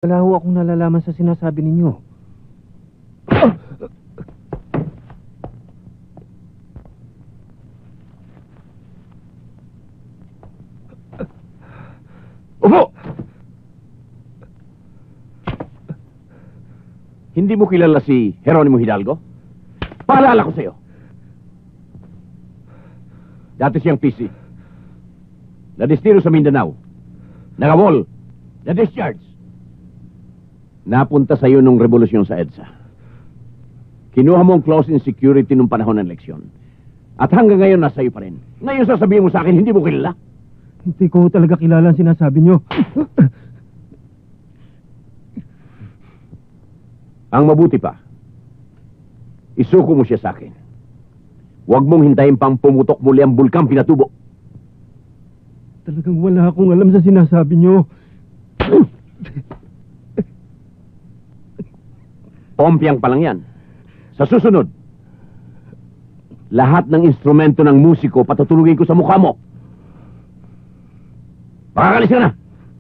Wala ho akong nalalaman sa sinasabi ninyo. Upo! Hindi mo kilala si Jeronimo Hidalgo? Paalala ko sa'yo. Dati siyang PC. Na-destino sa Mindanao. Nagawol. Na-discharge. Napunta sa'yo nung revolusyon sa EDSA. Kinuha mo ang close in security nung panahon ng eleksyon. At hanggang ngayon nasa iyo pa rin. Ngayon sasabihin mo sa akin, hindi mo kilala? Hindi ko talaga kilala ang sinasabi nyo. Ang mabuti pa, isuko mo siya sa akin. Huwag mong hintayin pang pumutok muli ang bulkang pinatubo. Talagang wala akong alam sa sinasabi nyo. Pompyang pa lang yan. Sa susunod, lahat ng instrumento ng musiko patutulugin ko sa mukha mo. Pakakalis ka na!